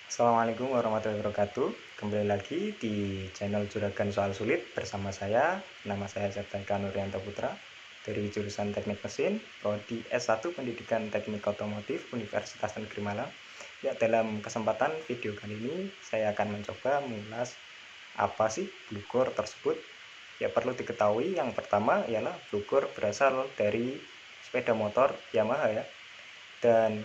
Assalamualaikum warahmatullahi wabarakatuh. Kembali lagi di channel Juragan Soal Sulit bersama saya. Nama saya Septaika Nuryanto Putra dari jurusan Teknik Mesin, Prodi S1 Pendidikan Teknik Otomotif Universitas Negeri Malang. Ya, dalam kesempatan video kali ini saya akan mencoba mengulas apa sih Blue Core tersebut. Ya, perlu diketahui yang pertama ialah Blue Core berasal dari sepeda motor Yamaha ya. Dan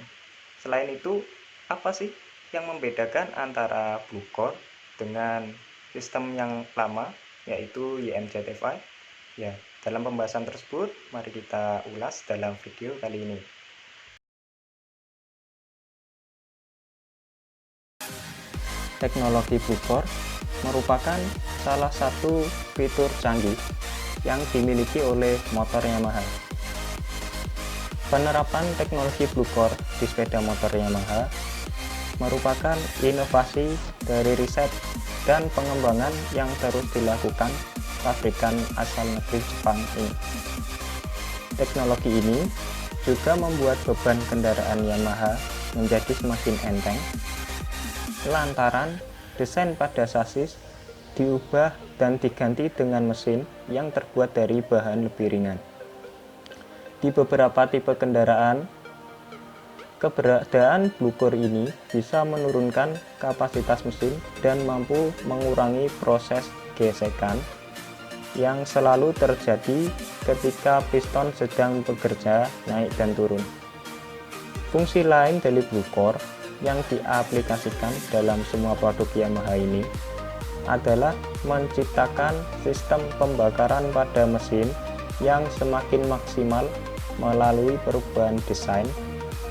selain itu, apa sih yang membedakan antara Blue Core dengan sistem yang lama, yaitu YMZF-I? Ya, dalam pembahasan tersebut, mari kita ulas dalam video kali ini. Teknologi Blue Core merupakan salah satu fitur canggih yang dimiliki oleh motor Yamaha. Penerapan teknologi Blue Core di sepeda motor Yamaha merupakan inovasi dari riset dan pengembangan yang terus dilakukan pabrikan asal negeri Jepang ini. Teknologi ini juga membuat beban kendaraan Yamaha menjadi semakin enteng lantaran desain pada sasis diubah dan diganti dengan mesin yang terbuat dari bahan lebih ringan. Di beberapa tipe kendaraan, keberadaan Blue Core ini bisa menurunkan kapasitas mesin dan mampu mengurangi proses gesekan yang selalu terjadi ketika piston sedang bekerja naik dan turun. Fungsi lain dari Blue Core yang diaplikasikan dalam semua produk Yamaha ini adalah menciptakan sistem pembakaran pada mesin yang semakin maksimal melalui perubahan desain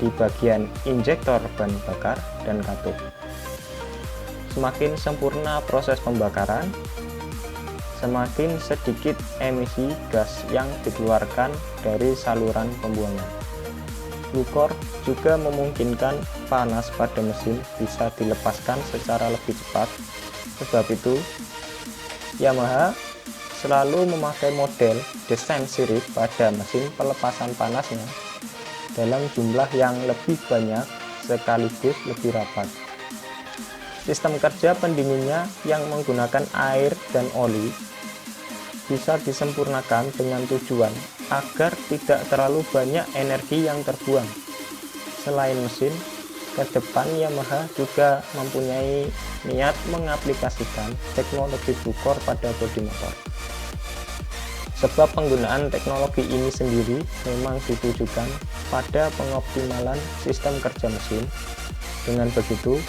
di bagian injektor bahan bakar dan katup. Semakin sempurna proses pembakaran, semakin sedikit emisi gas yang dikeluarkan dari saluran pembuangan. Blue Core juga memungkinkan panas pada mesin bisa dilepaskan secara lebih cepat. Sebab itu, Yamaha selalu memakai model desain sirip pada mesin pelepasan panasnya dalam jumlah yang lebih banyak sekaligus lebih rapat. Sistem kerja pendinginnya yang menggunakan air dan oli bisa disempurnakan dengan tujuan agar tidak terlalu banyak energi yang terbuang. Selain mesin, ke depan Yamaha juga mempunyai niat mengaplikasikan teknologi Blue Core pada bodi motor. Sebab penggunaan teknologi ini sendiri memang ditujukan pada pengoptimalan sistem kerja mesin. Dengan begitu,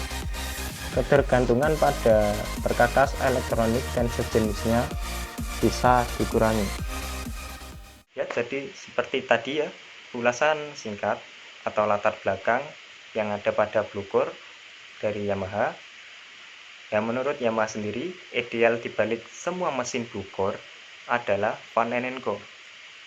ketergantungan pada perkakas elektronik dan sejenisnya bisa dikurangi. Ya, jadi seperti tadi ya, ulasan singkat atau latar belakang yang ada pada Blue Core dari Yamaha. Ya, menurut Yamaha sendiri, ideal dibalik semua mesin Blue Core adalah Van and Co.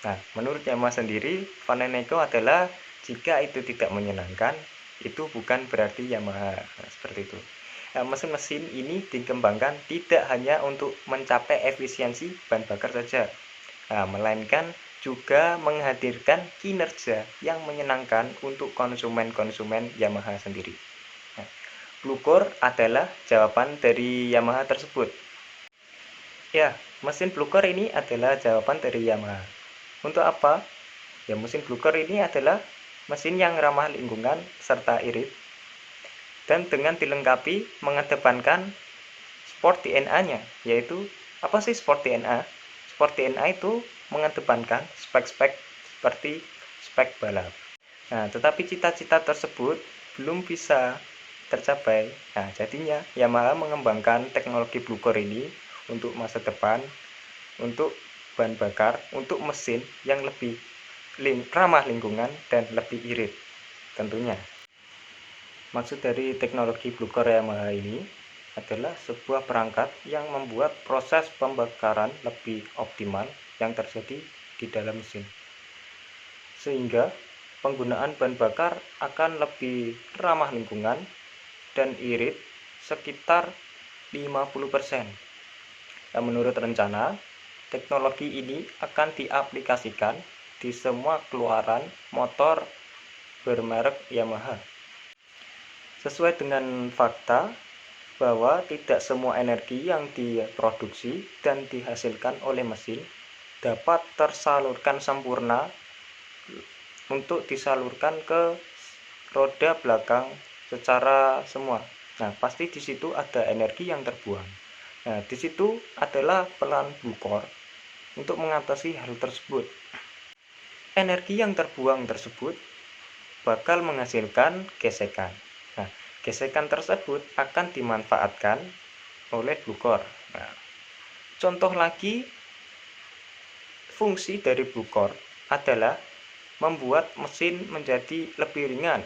Nah, menurut Yamaha sendiri, Van and Co adalah jika itu tidak menyenangkan, itu bukan berarti Yamaha. Nah, seperti itu. Nah, mesin-mesin ini dikembangkan tidak hanya untuk mencapai efisiensi bahan bakar saja, melainkan juga menghadirkan kinerja yang menyenangkan untuk konsumen-konsumen Yamaha sendiri. Nah, Blue Core adalah jawaban dari Yamaha tersebut. Ya, mesin Blue Core ini adalah jawaban dari Yamaha. Untuk apa? Ya, mesin Blue Core ini adalah mesin yang ramah lingkungan serta irit, dan dengan dilengkapi mengedepankan sport DNA-nya, yaitu apa sih sport DNA? Sport DNA itu mengedepankan spek-spek seperti spek balap. Nah, tetapi cita-cita tersebut belum bisa tercapai. Nah, jadinya Yamaha mengembangkan teknologi Blue Core ini untuk masa depan, untuk bahan bakar, untuk mesin yang lebih ramah lingkungan dan lebih irit tentunya. Maksud dari teknologi Blue Core Yamaha ini adalah sebuah perangkat yang membuat proses pembakaran lebih optimal yang terjadi di dalam mesin, sehingga penggunaan bahan bakar akan lebih ramah lingkungan dan irit sekitar 50%. Dan menurut rencana, teknologi ini akan diaplikasikan di semua keluaran motor bermerek Yamaha. Sesuai dengan fakta bahwa tidak semua energi yang diproduksi dan dihasilkan oleh mesin dapat tersalurkan sempurna untuk disalurkan ke roda belakang secara semua. Nah, pasti di situ ada energi yang terbuang. Nah, di situ adalah peran blue core untuk mengatasi hal tersebut. Energi yang terbuang tersebut bakal menghasilkan gesekan. Nah, gesekan tersebut akan dimanfaatkan oleh blue core. Nah, contoh lagi, fungsi dari blue core adalah membuat mesin menjadi lebih ringan.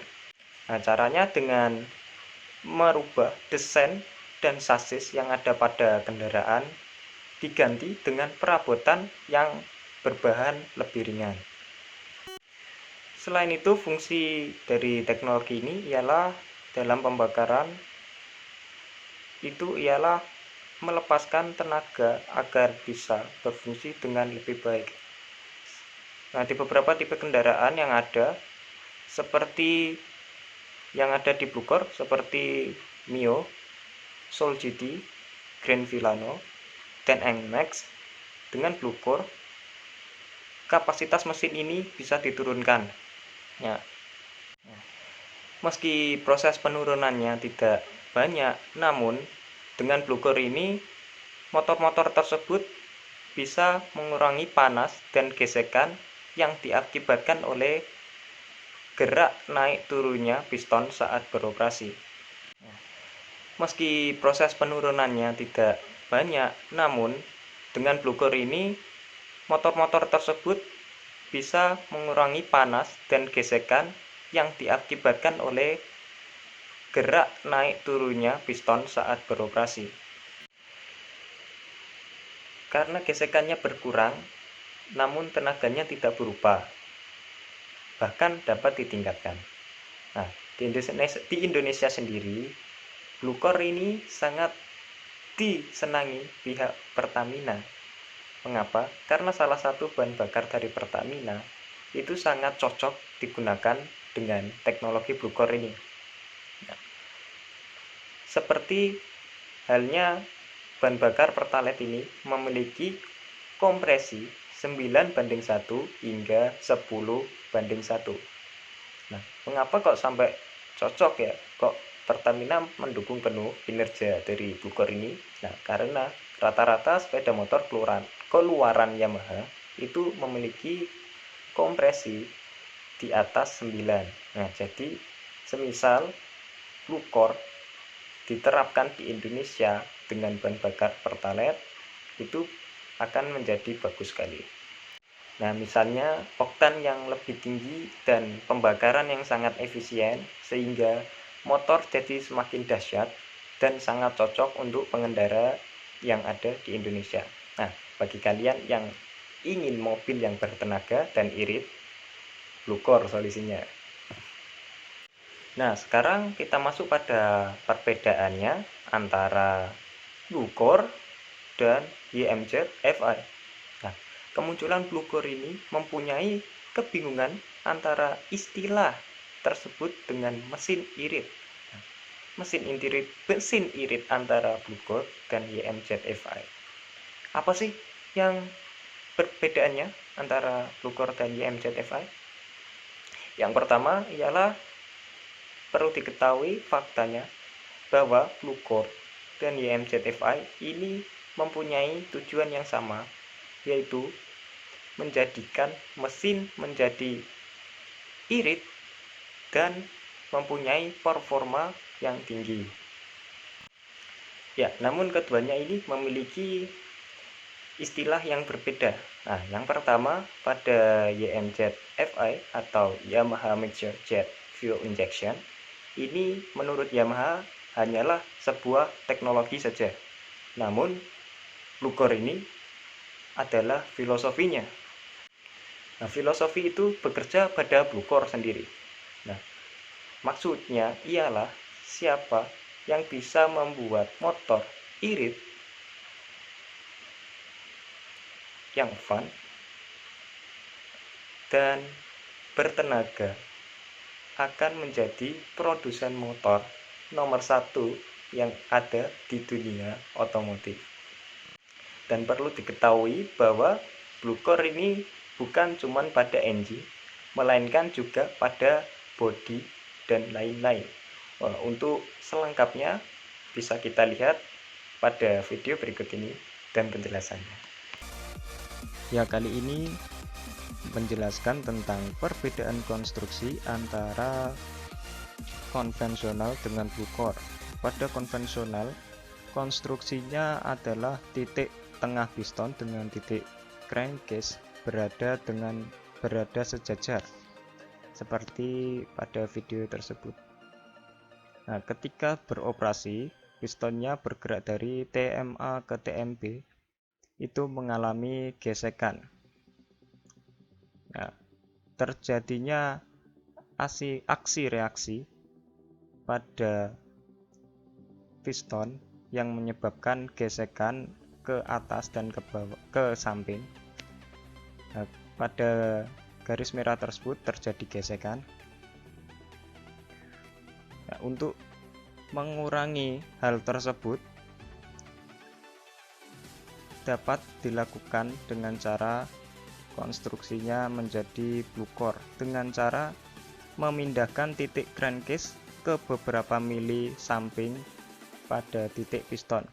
Nah, caranya dengan merubah desain dan sasis yang ada pada kendaraan diganti dengan perabotan yang berbahan lebih ringan. Selain itu, fungsi dari teknologi ini ialah dalam pembakaran itu ialah melepaskan tenaga agar bisa berfungsi dengan lebih baik. Nah, di beberapa tipe kendaraan yang ada seperti yang ada di blue core seperti Mio, Soul GT, Grand Vilano, dan NMAX dengan blue core kapasitas mesin ini bisa diturunkan. Ya. Meski proses penurunannya tidak banyak, namun dengan blue core ini motor-motor tersebut bisa mengurangi panas dan gesekan yang diakibatkan oleh gerak naik turunnya piston saat beroperasi. Meski proses penurunannya tidak banyak, namun dengan blue core ini motor-motor tersebut bisa mengurangi panas dan gesekan yang diakibatkan oleh gerak naik turunnya piston saat beroperasi. Karena gesekannya berkurang, namun tenaganya tidak berubah, bahkan dapat ditingkatkan. Nah, di Indonesia sendiri, blue core ini sangat disenangi pihak Pertamina. Mengapa? Karena salah satu bahan bakar dari Pertamina itu sangat cocok digunakan dengan teknologi blue core ini. Nah, seperti halnya bahan bakar Pertalite ini memiliki kompresi 9:1 hingga 10:1. Nah, mengapa kok sampai cocok ya? Kok Pertamina mendukung penuh kinerja dari blue core ini? Nah, karena rata-rata sepeda motor keluaran Yamaha itu memiliki kompresi di atas 9. Nah, jadi semisal blue core diterapkan di Indonesia dengan bahan bakar Pertalite itu akan menjadi bagus sekali. Nah, misalnya oktan yang lebih tinggi dan pembakaran yang sangat efisien sehingga motor jadi semakin dahsyat dan sangat cocok untuk pengendara yang ada di Indonesia. Nah, bagi kalian yang ingin mobil yang bertenaga dan irit, blue core solusinya. Nah, sekarang kita masuk pada perbedaannya antara blue core dan YMZ FI. Nah, kemunculan blue core ini mempunyai kebingungan antara istilah tersebut dengan mesin irit. Nah, mesin irit antara blue core dan YMZ FI. Apa sih yang perbedaannya antara blue core dan YMZ FI? Yang pertama ialah perlu diketahui faktanya bahwa blue core dan YMZ FI ini mempunyai tujuan yang sama, yaitu menjadikan mesin menjadi irit dan mempunyai performa yang tinggi. Ya, namun keduanya ini memiliki istilah yang berbeda. Nah, yang pertama pada YMZ FI atau Yamaha Major Jet Fuel Injection, ini menurut Yamaha hanyalah sebuah teknologi saja. Namun blue core ini adalah filosofinya. Nah, filosofi itu bekerja pada blue core sendiri. Nah, maksudnya ialah siapa yang bisa membuat motor irit yang fun dan bertenaga akan menjadi produsen motor nomor satu yang ada di dunia otomotif. Dan perlu diketahui bahwa Blue Core ini bukan cuma pada engine, melainkan juga pada bodi dan lain-lain. Untuk selengkapnya bisa kita lihat pada video berikut ini dan penjelasannya. Ya, kali ini menjelaskan tentang perbedaan konstruksi antara konvensional dengan Blue Core. Pada konvensional, konstruksinya adalah titik tengah piston dengan titik crankcase berada sejajar seperti pada video tersebut. Nah, ketika beroperasi, pistonnya bergerak dari TMA ke TMB, itu mengalami gesekan. Nah, terjadinya aksi reaksi pada piston yang menyebabkan gesekan ke atas dan ke samping. Nah, pada garis merah tersebut terjadi gesekan. Nah, untuk mengurangi hal tersebut dapat dilakukan dengan cara konstruksinya menjadi Blue Core dengan cara memindahkan titik crankcase ke beberapa mili samping pada titik piston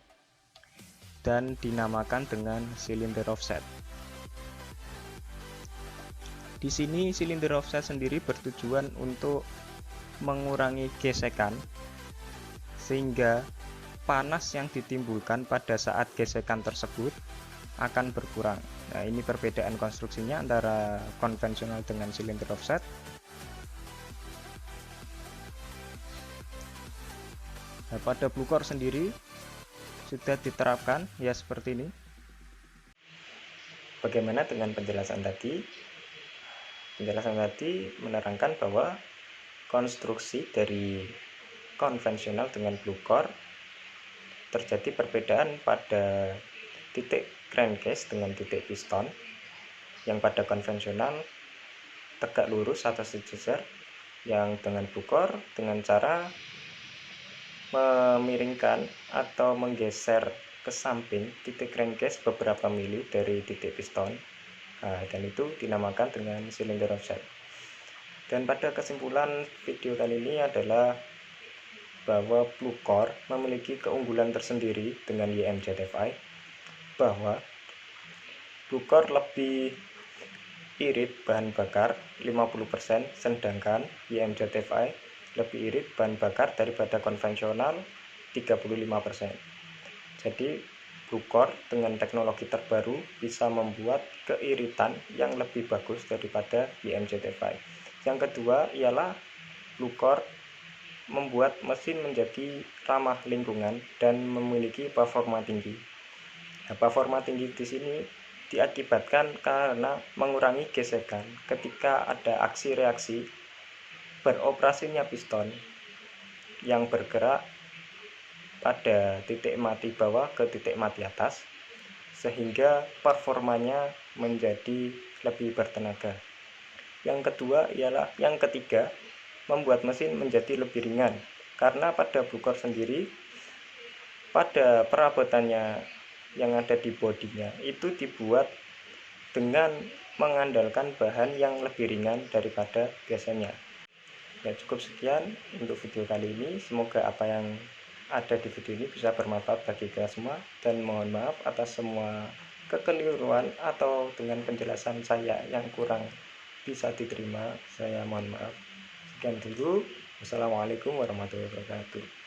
dan dinamakan dengan cylinder offset. Di sini cylinder offset sendiri bertujuan untuk mengurangi gesekan sehingga panas yang ditimbulkan pada saat gesekan tersebut akan berkurang. Nah, ini perbedaan konstruksinya antara konvensional dengan cylinder offset. Nah, pada Blue Core sendiri sudah diterapkan ya seperti ini. Bagaimana dengan penjelasan tadi? Penjelasan tadi menerangkan bahwa konstruksi dari konvensional dengan Blue Core terjadi perbedaan pada titik crankcase dengan titik piston, yang pada konvensional tegak lurus atau sejajar, yang dengan Blue Core dengan cara memiringkan atau menggeser ke samping titik crankcase beberapa mili dari titik piston. Dan itu dinamakan dengan cylinder offset. Dan pada kesimpulan video kali ini adalah bahwa Blue Core memiliki keunggulan tersendiri dengan YMZF-i, bahwa Blue Core lebih irit bahan bakar 50%, sedangkan YMZF-i lebih irit bahan bakar daripada konvensional 35%. Jadi Blue Core dengan teknologi terbaru bisa membuat keiritan yang lebih bagus daripada YMZF-i. Yang kedua ialah Blue Core membuat mesin menjadi ramah lingkungan dan memiliki performa tinggi. Nah, performa tinggi di sini diakibatkan karena mengurangi gesekan ketika ada aksi reaksi beroperasinya piston yang bergerak pada titik mati bawah ke titik mati atas, sehingga performanya menjadi lebih bertenaga. Yang ketiga, membuat mesin menjadi lebih ringan, karena pada Blue Core sendiri pada perabotannya yang ada di bodinya itu dibuat dengan mengandalkan bahan yang lebih ringan daripada biasanya. Ya, cukup sekian untuk video kali ini. Semoga apa yang ada di video ini bisa bermanfaat bagi kita semua, dan mohon maaf atas semua kekeliruan atau dengan penjelasan saya yang kurang bisa diterima. Saya mohon maaf. Sekian dulu. Wassalamualaikum warahmatullahi wabarakatuh.